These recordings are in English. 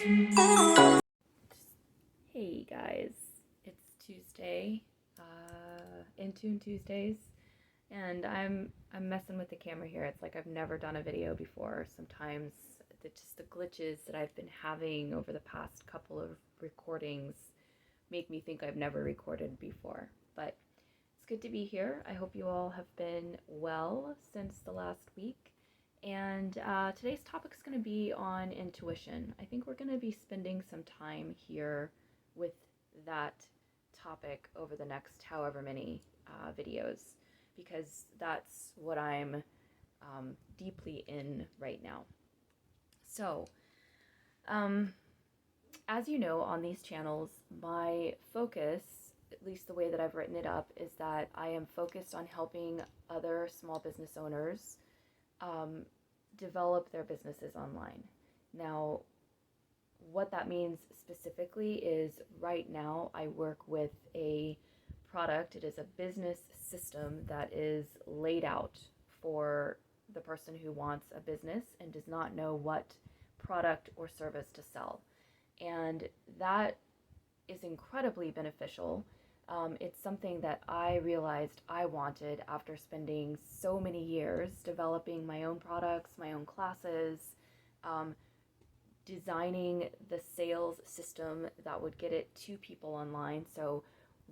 Hey guys, it's Tuesday, Intune Tuesdays, and I'm messing with the camera here. It's like I've never done a video before. Sometimes just the glitches that I've been having over the past couple of recordings make me think I've never recorded before. But it's good to be here. I hope you all have been well since the last week. And today's topic is going to be on intuition. I think we're going to be spending some time here with that topic over the next however many videos, because that's what I'm deeply in right now. So, um, as you know, on these channels, my focus, at least the way that I've written it up, is that I am focused on helping other small business owners um, develop their businesses online. Now, what that means specifically is right now I work with a product. It is a business system that is laid out for the person who wants a business and does not know what product or service to sell. And that is incredibly beneficial. It's something that I realized I wanted after spending so many years developing my own products, my own classes, um, designing the sales system that would get it to people online. So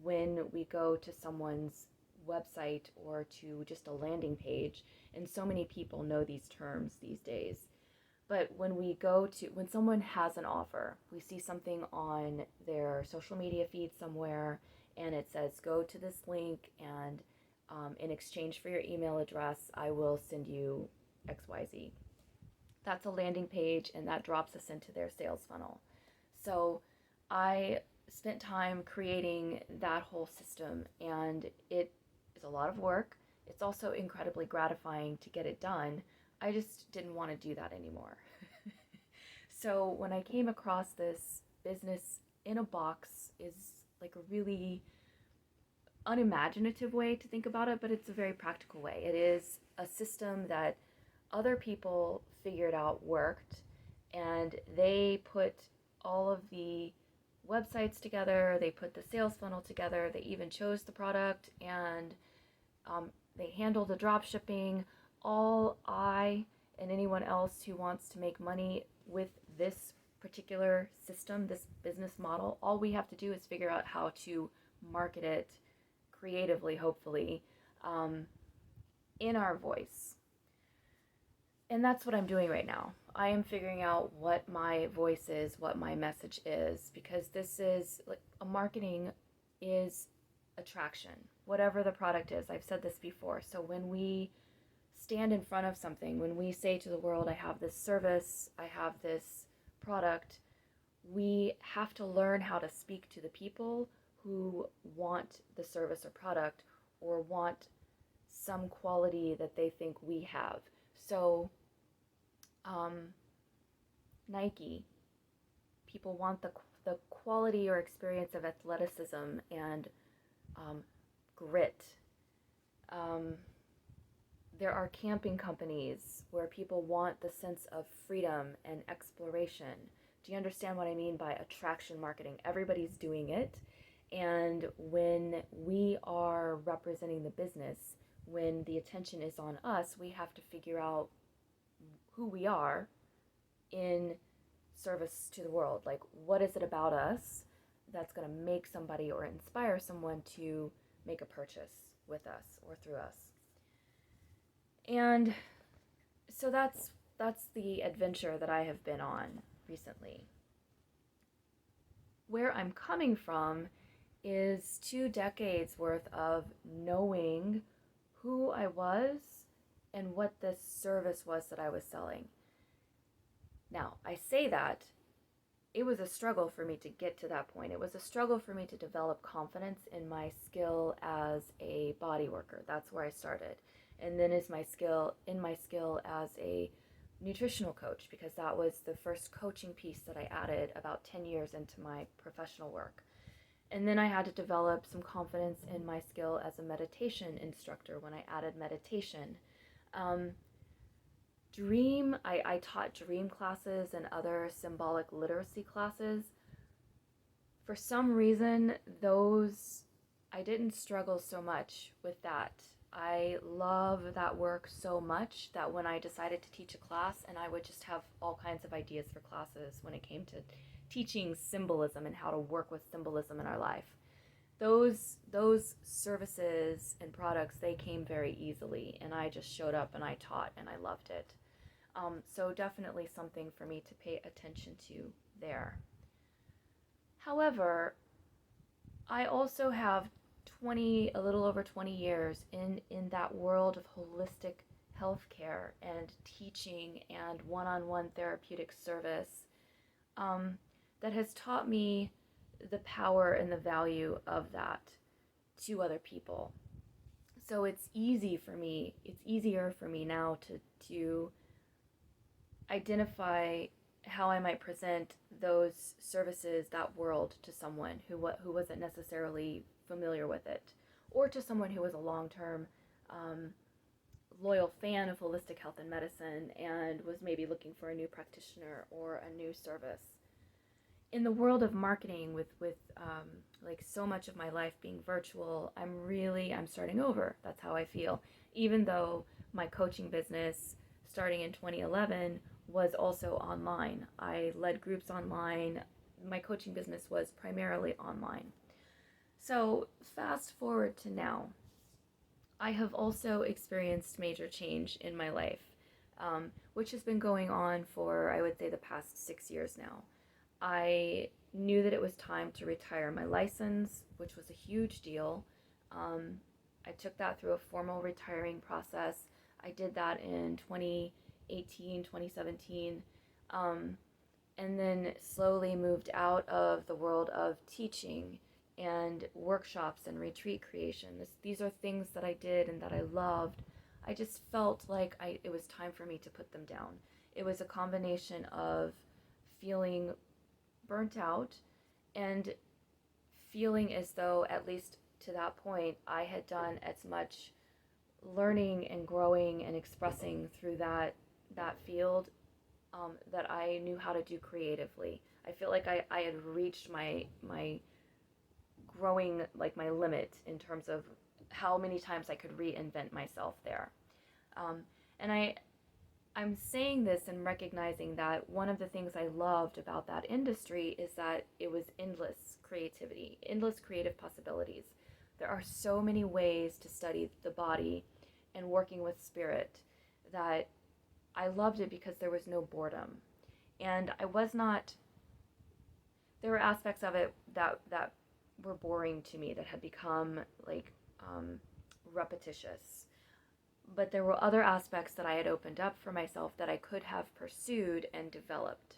when we go to someone's website or to just a landing page, and so many people know these terms these days, but when someone has an offer, we see something on their social media feed somewhere, and it says, go to this link, and in exchange for your email address, I will send you XYZ. That's a landing page, and that drops us into their sales funnel. So I spent time creating that whole system, and it is a lot of work. It's also incredibly gratifying to get it done. I just didn't want to do that anymore. So when I came across this business in a box is like a really unimaginative way to think about it, but it's a very practical way. It is a system that other people figured out worked, and they put all of the websites together, they put the sales funnel together, they even chose the product, and they handle the drop shipping. All I and anyone else who wants to make money with this particular system, this business model, all we have to do is figure out how to market it creatively, hopefully, in our voice. And that's what I'm doing right now. I am figuring out what my voice is, what my message is, because this is like a marketing is attraction, whatever the product is. I've said this before. So when we stand in front of something, when we say to the world, I have this service, I have this product, we have to learn how to speak to the people who want the service or product or want some quality that they think we have. So, Nike, people want the quality or experience of athleticism and grit. Um, there are camping companies where people want the sense of freedom and exploration. Do you understand what I mean by attraction marketing? Everybody's doing it. And when we are representing the business, when the attention is on us, we have to figure out who we are in service to the world. Like, what is it about us that's going to make somebody or inspire someone to make a purchase with us or through us? And so that's the adventure that I have been on recently. Where I'm coming from is 2 decades worth of knowing who I was and what this service was that I was selling. Now, I say that it was a struggle for me to get to that point. It was a struggle for me to develop confidence in my skill as a body worker. That's where I started. And then is my skill as a nutritional coach, because that was the first coaching piece that I added about 10 years into my professional work. And then I had to develop some confidence in my skill as a meditation instructor when I added meditation. I taught dream classes and other symbolic literacy classes. For some reason, those, I didn't struggle so much with that. I love that work so much that when I decided to teach a class, and I would just have all kinds of ideas for classes when it came to teaching symbolism and how to work with symbolism in our life. Those services and products, they came very easily, and I just showed up and I taught and I loved it. So definitely something for me to pay attention to there. However, I also have a little over 20 years in that world of holistic healthcare and teaching and one-on-one therapeutic service, that has taught me the power and the value of that to other people. So it's easier for me now to identify how I might present those services, that world, to someone who wasn't necessarily familiar with it, or to someone who was a long-term loyal fan of holistic health and medicine and was maybe looking for a new practitioner or a new service. In the world of marketing, with like so much of my life being virtual, I'm starting over. That's how I feel. Even though my coaching business, starting in 2011, was also online. I led groups online. My coaching business was primarily online. So fast forward to now, I have also experienced major change in my life, which has been going on for, I would say, the past 6 years now. I knew that it was time to retire my license, which was a huge deal. I took that through a formal retiring process. I did that in 2018, 2017, and then slowly moved out of the world of teaching and workshops and retreat creation. These are things that I did and that I loved. I just felt like it was time for me to put them down. It was a combination of feeling burnt out and feeling as though, at least to that point, I had done as much learning and growing and expressing through that field that I knew how to do creatively. I feel like I had reached my growing, like my limit in terms of how many times I could reinvent myself there. And I'm saying this and recognizing that one of the things I loved about that industry is that it was endless creativity, endless creative possibilities. There are so many ways to study the body and working with spirit that I loved it because there was no boredom. And there were aspects of it that were boring to me, that had become like repetitious. But there were other aspects that I had opened up for myself that I could have pursued and developed.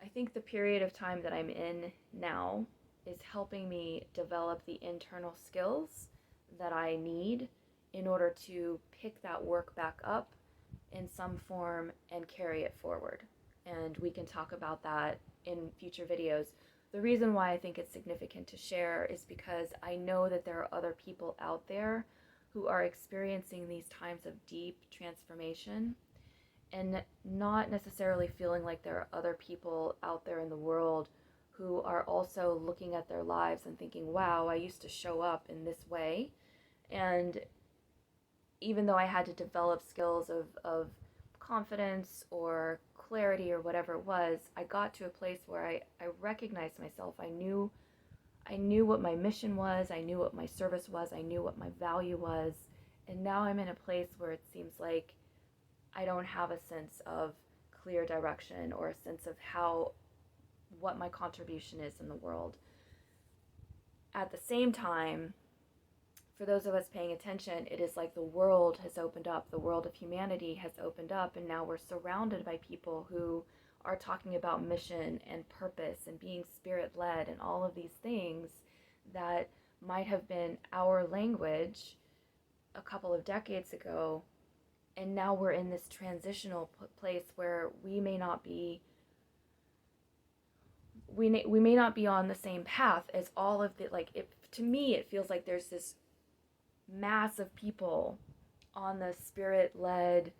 I think the period of time that I'm in now is helping me develop the internal skills that I need in order to pick that work back up in some form and carry it forward. And we can talk about that in future videos. The reason why I think it's significant to share is because I know that there are other people out there who are experiencing these times of deep transformation and not necessarily feeling like there are other people out there in the world who are also looking at their lives and thinking, wow, I used to show up in this way. And even though I had to develop skills of confidence or clarity or whatever it was, I got to a place where I recognized myself. I knew what my mission was, I knew what my service was, I knew what my value was, and now I'm in a place where it seems like I don't have a sense of clear direction or a sense of what my contribution is in the world. At the same time, for those of us paying attention, it is like the world has opened up, the world of humanity has opened up, and now we're surrounded by people who are talking about mission and purpose and being spirit-led and all of these things that might have been our language a couple of decades ago. And now we're in this transitional place where we may not be on the same path as all of the, to me it feels like there's this mass of people on the spirit-led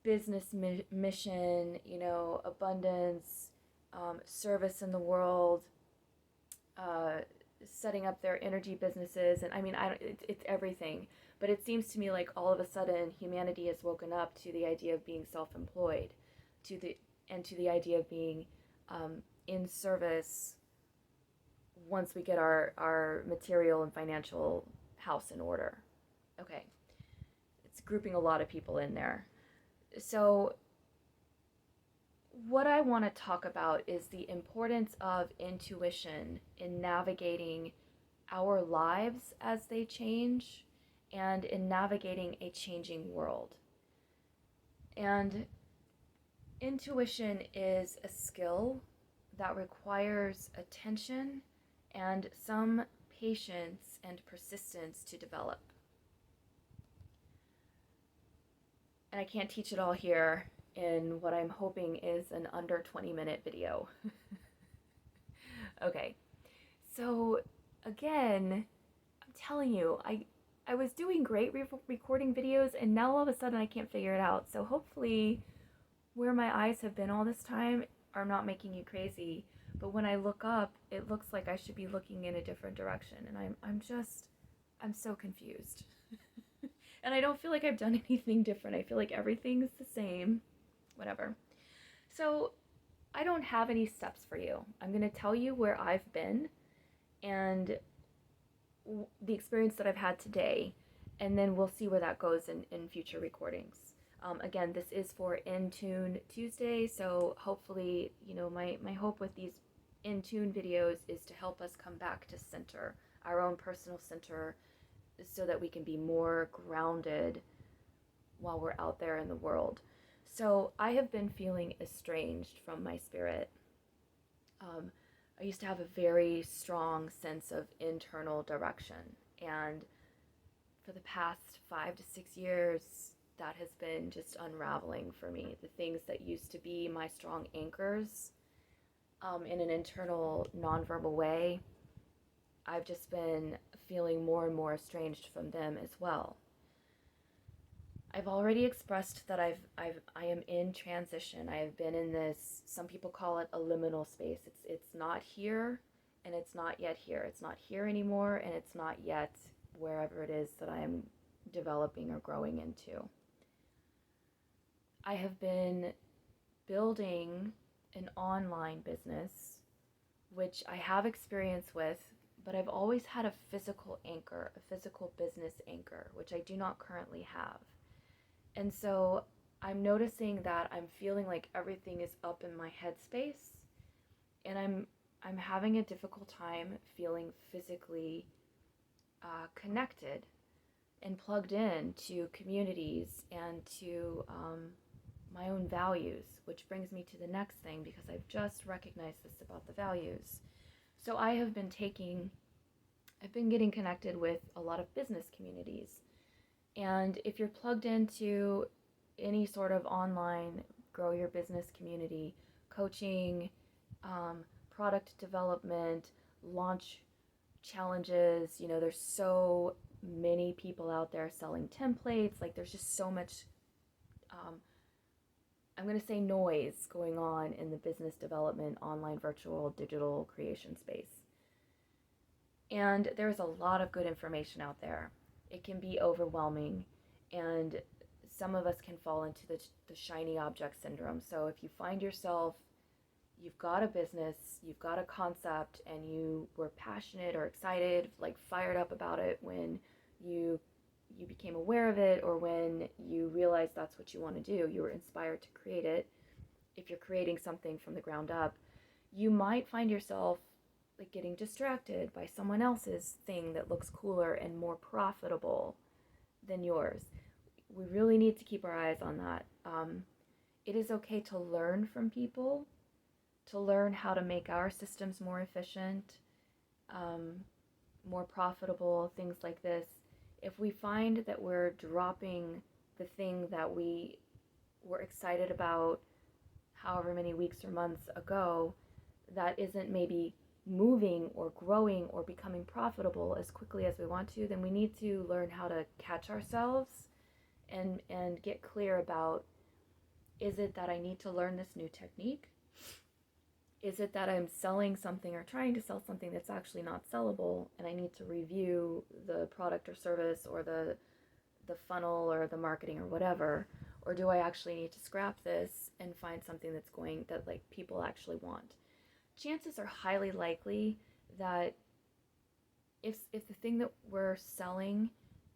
business mission, abundance, service in the world, setting up their energy businesses, and I mean, it's everything. But it seems to me like all of a sudden humanity has woken up to the idea of being self-employed, to the idea of being in service once we get our material and financial house in order. Okay, it's grouping a lot of people in there. So what I want to talk about is the importance of intuition in navigating our lives as they change and in navigating a changing world. And intuition is a skill that requires attention and some patience and persistence to develop. And I can't teach it all here in what I'm hoping is an under 20-minute video. Okay, so again, I'm telling you, I was doing great recording videos, and now all of a sudden I can't figure it out. So hopefully where my eyes have been all this time are not making you crazy. But when I look up, it looks like I should be looking in a different direction, and I'm so confused. And I don't feel like I've done anything different. I feel like everything's the same. Whatever. So I don't have any steps for you. I'm going to tell you where I've been and the experience that I've had today, and then we'll see where that goes in future recordings. Again, this is for In Tune Tuesday, so hopefully, my hope with these In Tune videos is to help us come back to center, our own personal center, so that we can be more grounded while we're out there in the world. So I have been feeling estranged from my spirit. I used to have a very strong sense of internal direction, and for the past 5 to 6 years, that has been just unraveling for me. The things that used to be my strong anchors in an internal, nonverbal way, I've just been feeling more and more estranged from them as well. I've already expressed that I am in transition. I have been in this, some people call it a liminal space. It's not here and it's not yet here. It's not here anymore and it's not yet wherever it is that I am developing or growing into. I have been building an online business, which I have experience with, but I've always had a physical anchor, a physical business anchor, which I do not currently have. And so I'm noticing that I'm feeling like everything is up in my headspace, and I'm having a difficult time feeling physically connected and plugged in to communities and to my own values, which brings me to the next thing, because I've just recognized this about the values. So I've been getting connected with a lot of business communities. And if you're plugged into any sort of online grow your business community, coaching, product development, launch challenges, there's so many people out there selling templates. Like, there's just so much, I'm going to say, noise going on in the business development, online, virtual, digital creation space. And there's a lot of good information out there. It can be overwhelming, and some of us can fall into the shiny object syndrome. So if you find yourself, you've got a business, you've got a concept, and you were passionate or excited, like fired up about it when you became aware of it, or when you realized that's what you want to do, you were inspired to create it. If you're creating something from the ground up, you might find yourself like getting distracted by someone else's thing that looks cooler and more profitable than yours. We really need to keep our eyes on that. It is okay to learn from people, to learn how to make our systems more efficient, more profitable, things like this. If we find that we're dropping the thing that we were excited about however many weeks or months ago, that isn't maybe moving or growing or becoming profitable as quickly as we want to, then we need to learn how to catch ourselves and get clear about, is it that I need to learn this new technique? Is it that I'm selling something or trying to sell something that's actually not sellable, and I need to review the product or service or the funnel or the marketing or whatever? Or do I actually need to scrap this and find something that like people actually want? Chances are highly likely that if the thing that we're selling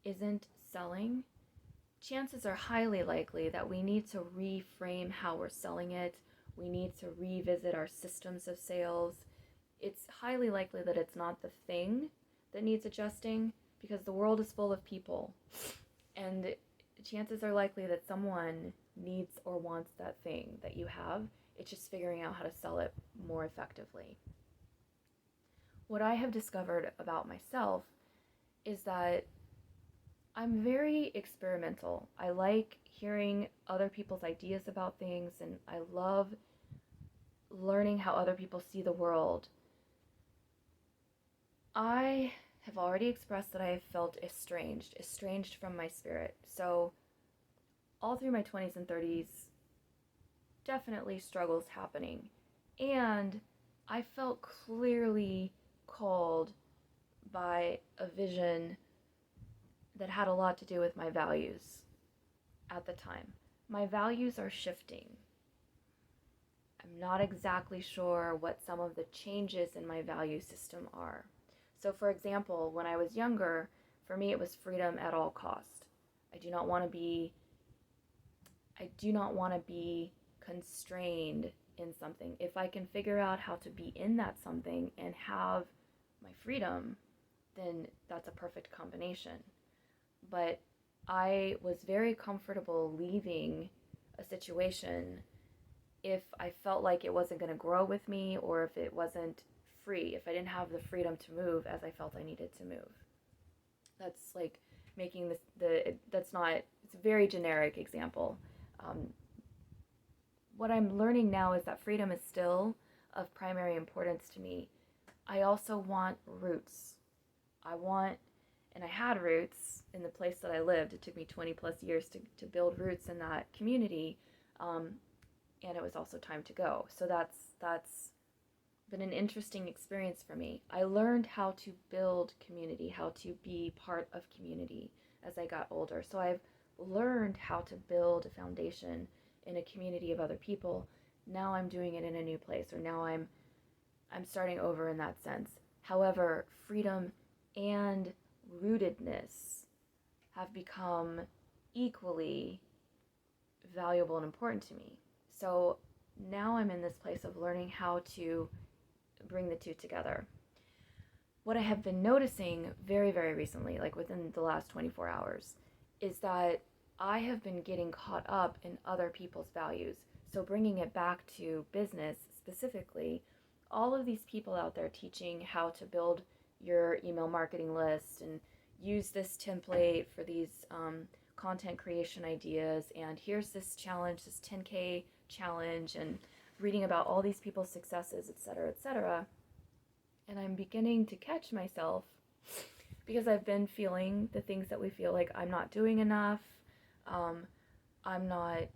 isn't selling, chances are highly likely that we need to reframe how we're selling it. We need to revisit our systems of sales. It's highly likely that it's not the thing that needs adjusting, because the world is full of people. And chances are likely that someone needs or wants that thing that you have. It's just figuring out how to sell it more effectively. What I have discovered about myself is that I'm very experimental. I like hearing other people's ideas about things, and I love learning how other people see the world. I have already expressed that I have felt estranged from my spirit. So all through my 20s and 30s, definitely struggles happening. And I felt clearly called by a vision that had a lot to do with my values at the time. My values are shifting. I'm not exactly sure what some of the changes in my value system are. So for example, when I was younger, for me it was freedom at all cost. I do not want to be constrained in something. If I can figure out how to be in that something and have my freedom, then that's a perfect combination. But I was very comfortable leaving a situation if I felt like it wasn't going to grow with me, or if it wasn't free, if I didn't have the freedom to move as I felt I needed to move. That's like making that's not, it's a very generic example. What I'm learning now is that freedom is still of primary importance to me. I also want roots. And I had roots in the place that I lived. It took me 20 plus years to build roots in that community. And it was also time to go. So that's been an interesting experience for me. I learned how to build community, how to be part of community as I got older. So I've learned how to build a foundation in a community of other people. Now I'm doing it in a new place, or now I'm starting over in that sense. However, freedom and rootedness have become equally valuable and important to me. So now I'm in this place of learning how to bring the two together. What I have been noticing very, very recently, like within the last 24 hours, is that I have been getting caught up in other people's values. So bringing it back to business specifically, all of these people out there teaching how to build your email marketing list and use this template for these content creation ideas, and here's this challenge, this 10K challenge, and reading about all these people's successes, etc., etc. And I'm beginning to catch myself, because I've been feeling the things that we feel, like I'm not doing enough, I'm not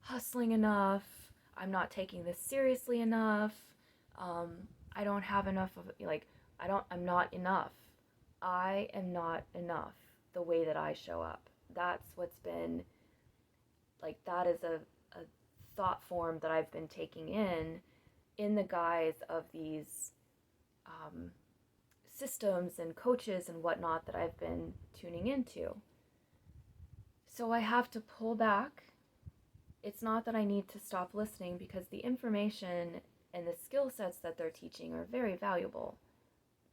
hustling enough, I'm not taking this seriously enough, I don't have enough of, like, I'm not enough. I am not enough the way that I show up. That's what's been, like, that is a thought form that I've been taking in the guise of these systems and coaches and whatnot that I've been tuning into. So I have to pull back. It's not that I need to stop listening, because the information and the skill sets that they're teaching are very valuable.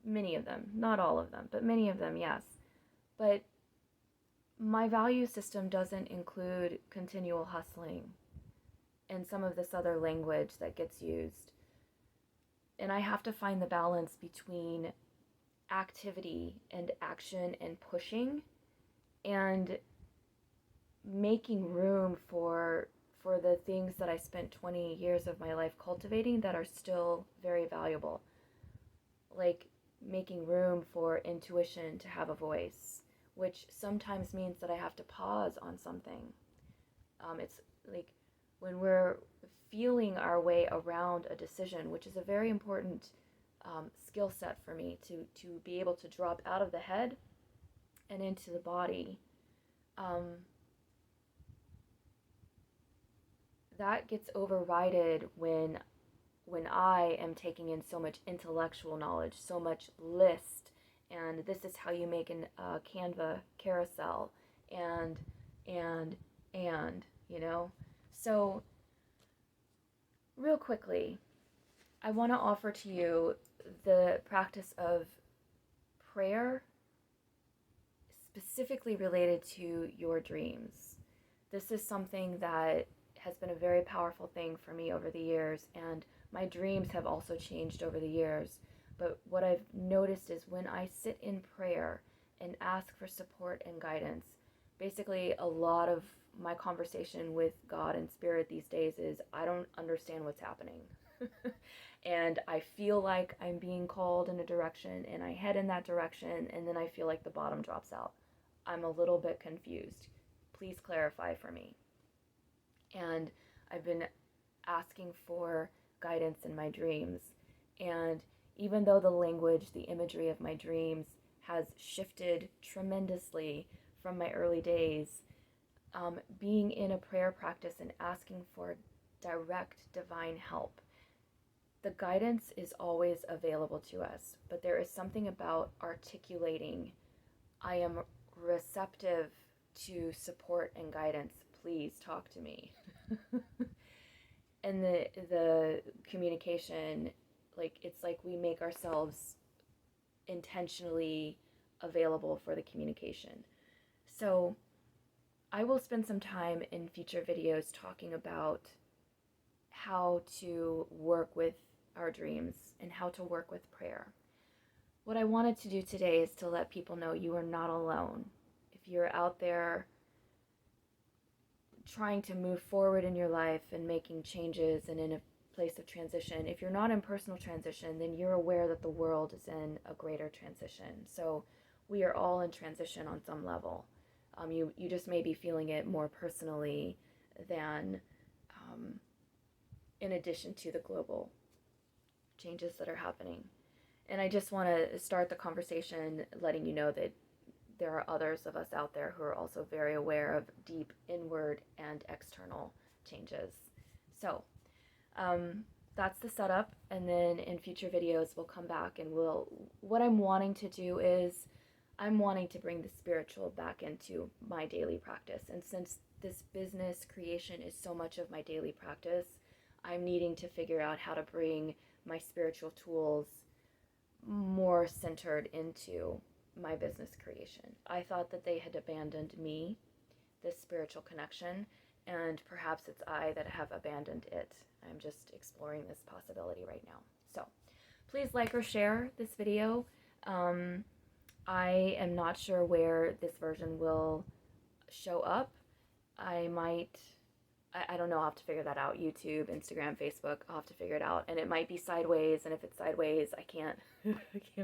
Many of them, not all of them, but many of them, yes. But my value system doesn't include continual hustling and some of this other language that gets used. And I have to find the balance between activity and action and pushing, and making room for the things that I spent 20 years of my life cultivating that are still very valuable. like making room for intuition to have a voice, which sometimes means that I have to pause on something. It's like when we're feeling our way around a decision, which is a very important skill set for me to be able to drop out of the head and into the body. That gets overridden when I am taking in so much intellectual knowledge, so much list, and this is how you make an Canva carousel, and and you know. So real quickly, I want to offer to you the practice of prayer specifically related to your dreams. This is something that has been a very powerful thing for me over the years, and my dreams have also changed over the years. But what I've noticed is when I sit in prayer and ask for support and guidance, basically a lot of my conversation with God and Spirit these days is I don't understand what's happening. And I feel like I'm being called in a direction and I head in that direction, and then I feel like the bottom drops out. I'm a little bit confused. Please clarify for me. And I've been asking for guidance in my dreams. And even though the language, the imagery of my dreams has shifted tremendously from my early days, being in a prayer practice and asking for direct divine help, the guidance is always available to us, but there is something about articulating, I am receptive to support and guidance. Please talk to me. And the communication, like it's like we make ourselves intentionally available for the communication. So I will spend some time in future videos talking about how to work with our dreams and how to work with prayer. What I wanted to do today is to let people know you are not alone. If you're out there trying to move forward in your life and making changes and in a place of transition, if you're not in personal transition, then you're aware that the world is in a greater transition. So we are all in transition on some level. You just may be feeling it more personally than in addition to the global changes that are happening. And I just want to start the conversation letting you know that there are others of us out there who are also very aware of deep inward and external changes. So that's the setup, and then in future videos we'll come back and what I'm wanting to do is I'm wanting to bring the spiritual back into my daily practice. And since this business creation is so much of my daily practice, I'm needing to figure out how to bring my spiritual tools more centered into my business creation. I thought that they had abandoned me, this spiritual connection, and perhaps it's I that have abandoned it. I'm just exploring this possibility right now. So please like or share this video. I am not sure where this version will show up. I don't know, I'll have to figure that out. YouTube, Instagram, Facebook, I'll have to figure it out. And it might be sideways, and if it's sideways, I can't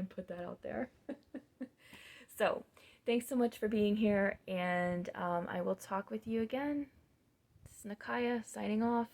put that out there. So, thanks so much for being here, and I will talk with you again. This is Nakaya signing off.